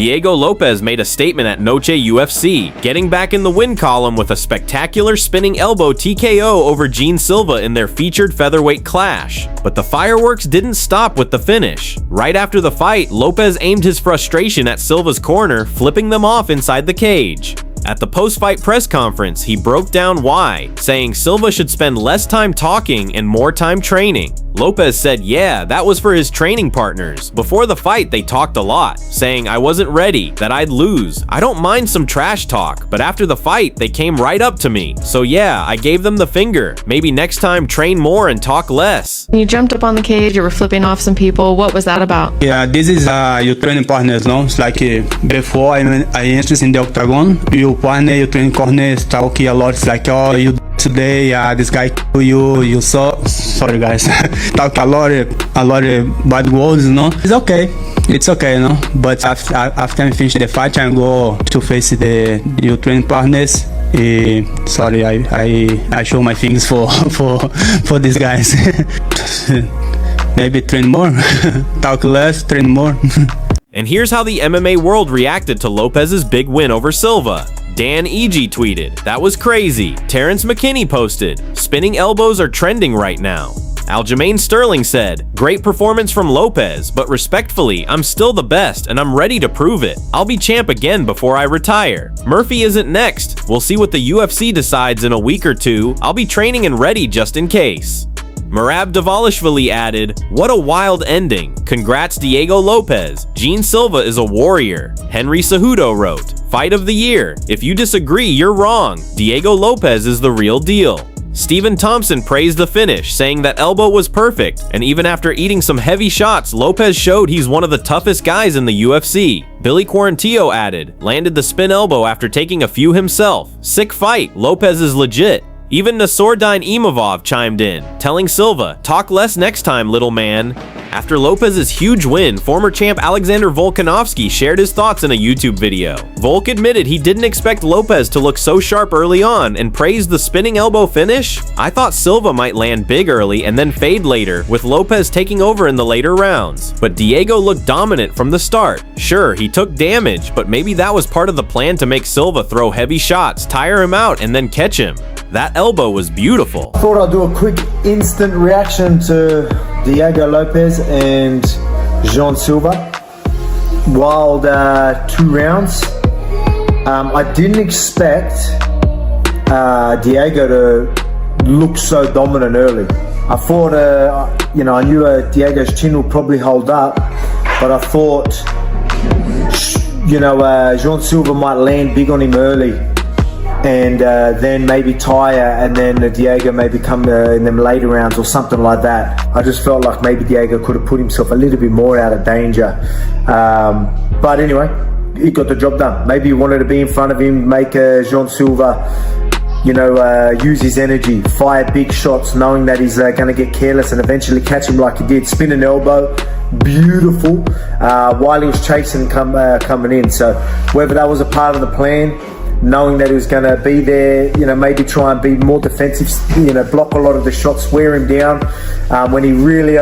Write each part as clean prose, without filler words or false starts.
Diego Lopez made a statement at Noche UFC, getting back in the win column with a spectacular spinning elbow TKO over Gene Silva in their featured featherweight clash. But the fireworks didn't stop with the finish. Right after the fight, Lopez aimed his frustration at Silva's corner, flipping them off inside the cage. At the post-fight press conference, he broke down why, saying Silva should spend less time talking and more time training. Lopez said yeah, that was for his training partners. Before the fight, they talked a lot, saying I wasn't ready, that I'd lose. I don't mind some trash talk, but after the fight, they came right up to me. So yeah, I gave them the finger. Maybe next time train more and talk less. You jumped up on the cage, you were flipping off some people. What was that about? Yeah, this is your training partners, no? It's like before I entered in the octagon, your partner, your training partner talk a lot. It's like, oh, you today, this guy you saw. Sorry guys, talk a lot of bad words, no? It's okay, no? But after I finish the fight, I go to face your training partners. Sorry, I show my things for these guys. Maybe train more, talk less, train more. And here's how the MMA world reacted to Lopez's big win over Silva. Dan E.G. tweeted, "That was crazy." Terrence McKinney posted, "Spinning elbows are trending right now." Aljamain Sterling said, "Great performance from Lopez, but respectfully, I'm still the best and I'm ready to prove it. I'll be champ again before I retire. Murphy isn't next. We'll see what the UFC decides in a week or two. I'll be training and ready just in case." Merab Davalishvili added, "What a wild ending. Congrats Diego Lopez. Gene Silva is a warrior." Henry Cejudo wrote, "Fight of the year. If you disagree, you're wrong. Diego Lopez is the real deal." Stephen Thompson praised the finish, saying that elbow was perfect, and even after eating some heavy shots, Lopez showed he's one of the toughest guys in the UFC. Billy Quarantillo added, "Landed the spin elbow after taking a few himself. Sick fight. Lopez is legit." Even Nassourdine Imavov chimed in, telling Silva, "Talk less next time, little man." After Lopez's huge win, former champ Alexander Volkanovski shared his thoughts in a YouTube video. Volk admitted he didn't expect Lopez to look so sharp early on and praised the spinning elbow finish. "I thought Silva might land big early and then fade later, with Lopez taking over in the later rounds. But Diego looked dominant from the start. Sure, he took damage, but maybe that was part of the plan to make Silva throw heavy shots, tire him out, and then catch him. That elbow was beautiful." I thought I'd do a quick instant reaction to Diego Lopez and Jean Silva. Wild 2 rounds. I didn't expect Diego to look so dominant early. I thought, I knew Diego's chin would probably hold up, but I thought, Jean Silva might land big on him early. And then maybe tire, and then Diego maybe come in them later rounds or something like that. I just felt like maybe Diego could have put himself a little bit more out of danger. But anyway, he got the job done. Maybe he wanted to be in front of him, make Jean Silva, use his energy, fire big shots, knowing that he's going to get careless and eventually catch him like he did. Spin an elbow, beautiful, while he was chasing coming in. So whether that was a part of the plan, knowing that he was going to be there, maybe try and be more defensive, block a lot of the shots, wear him down. When he really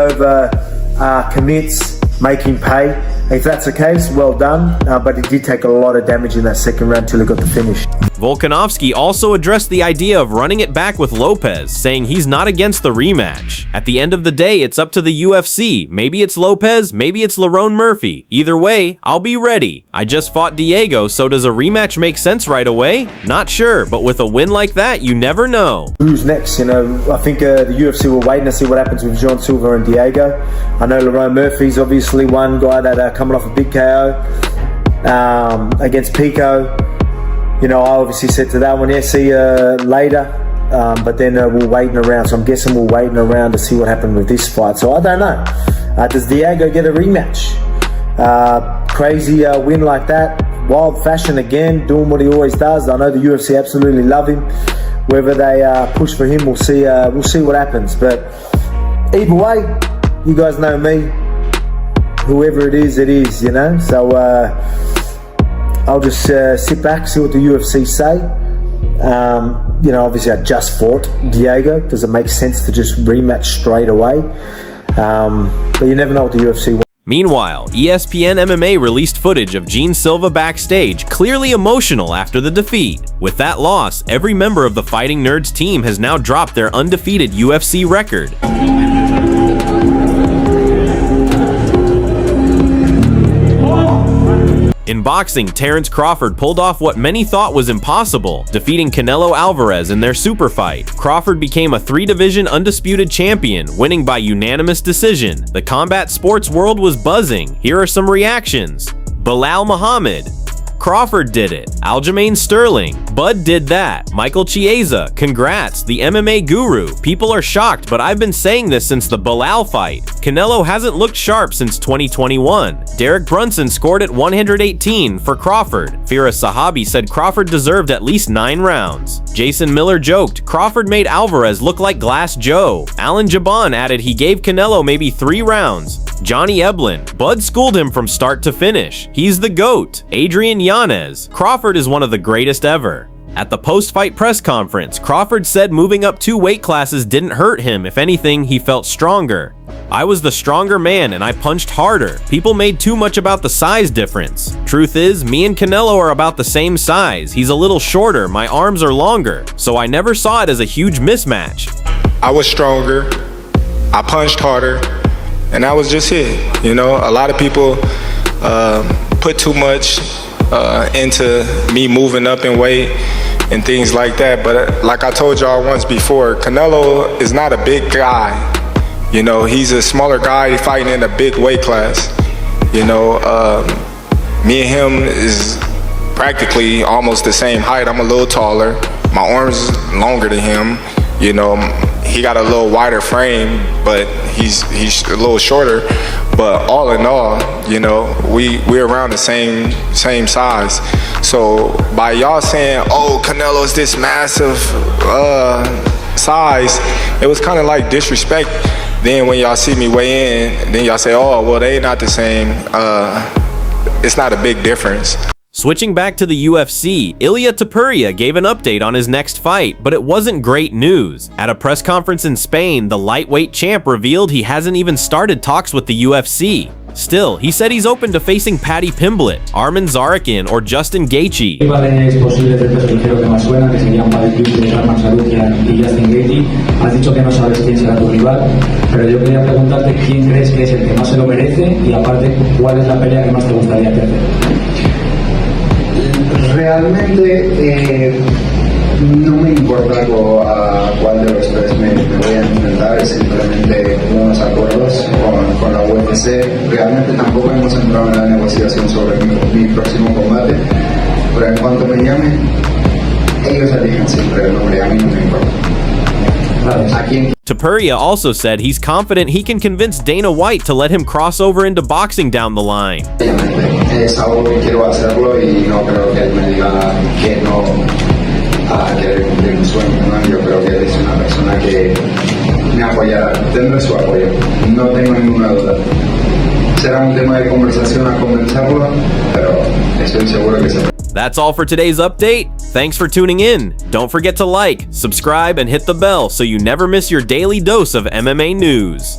commits, make him pay. If that's the case, well done. But he did take a lot of damage in that second round till he got the finish. Volkanovski also addressed the idea of running it back with Lopez, saying he's not against the rematch. At the end of the day, it's up to the UFC. Maybe it's Lopez, maybe it's Lerone Murphy. Either way, I'll be ready. I just fought Diego, so does a rematch make sense right away? Not sure, but with a win like that, you never know. Who's next? I think the UFC will wait to see what happens with Jean Silva and Diego. I know Lerone Murphy's obviously one guy that coming off a big KO against Pico. I obviously said to that one, yeah, see you later. But then we're waiting around. So I'm guessing we're waiting around to see what happened with this fight. So I don't know. Does Diego get a rematch? Crazy win like that. Wild fashion again, doing what he always does. I know the UFC absolutely love him. Whether they push for him, we'll see what happens. But either way, you guys know me. Whoever it is, So I'll just sit back, see what the UFC say. Obviously I just fought Diego. Does it make sense to just rematch straight away? But you never know what the UFC wants. Meanwhile, ESPN MMA released footage of Gene Silva backstage, clearly emotional after the defeat. With that loss, every member of the Fighting Nerds team has now dropped their undefeated UFC record. In boxing, Terrence Crawford pulled off what many thought was impossible, defeating Canelo Alvarez in their super fight. Crawford became a 3-division undisputed champion, winning by unanimous decision. The combat sports world was buzzing. Here are some reactions. Bilal Muhammad. Crawford did it. Aljamain Sterling. Bud did that. Michael Chiesa. Congrats. The MMA guru. People are shocked, but I've been saying this since the Bilal fight. Canelo hasn't looked sharp since 2021. Derek Brunson scored at 118 for Crawford. Firas Zahabi said Crawford deserved at least 9 rounds. Jason Miller joked, Crawford made Alvarez look like Glass Joe. Alan Jaban added he gave Canelo maybe 3 rounds. Johnny Eblin. Bud schooled him from start to finish. He's the GOAT. Adrian Yanez. Crawford is one of the greatest ever. At the post-fight press conference, Crawford said moving up 2 weight classes didn't hurt him. If anything, he felt stronger. I was the stronger man and I punched harder. People made too much about the size difference. Truth is, me and Canelo are about the same size. He's a little shorter, my arms are longer, so I never saw it as a huge mismatch. I was stronger, I punched harder, and that was just it. You know, a lot of people put too much into me moving up in weight and things like that, but like I told y'all once before, Canelo is not a big guy. You know, he's a smaller guy fighting in a big weight class. You know, me and him is practically almost the same height. I'm a little taller, my arms longer than him. You know, he got a little wider frame, but he's a little shorter. But all in all, you know, we're around the same size. So by y'all saying, oh, Canelo's this massive size, it was kind of like disrespect. Then when y'all see me weigh in, then y'all say, oh, well, they not the same. It's not a big difference. Switching back to the UFC, Ilia Topuria gave an update on his next fight, but it wasn't great news. At a press conference in Spain, the lightweight champ revealed he hasn't even started talks with the UFC. Still, he said he's open to facing Paddy Pimblett, Arman Tsarukyan, or Justin Gaethje. Rivales posibles de peso ligero que más suenan, que serían Paddy Pimblett, Arman Tsarukyan y Justin Gaethje. Has dicho que no sabes quién será tu rival, pero yo quería preguntarte quién crees que es el que más se lo merece y aparte, ¿cuál es la pelea que más te gustaría hacer? Realmente no me importa a cuál de los 3 me voy a enfrentar, es simplemente unos acuerdos con la UFC. Realmente tampoco hemos entrado en la negociación sobre mi próximo combate, pero en cuanto me llamen, ellos eligen siempre el nombre, a mí no me importa. Topuria also said he's confident he can convince Dana White to let him cross over into boxing down the line. Es algo que quiero hacerlo y no creo que él me diga que no a querer cumplir un sueño, ¿no? Yo creo que él es una persona que me apoyará, tendré su apoyo, no tengo ninguna duda. Será un tema de conversación a convencerlo, pero estoy seguro que se... That's all for today's update. Thanks for tuning in. Don't forget to like, subscribe, and hit the bell so you never miss your daily dose of MMA news.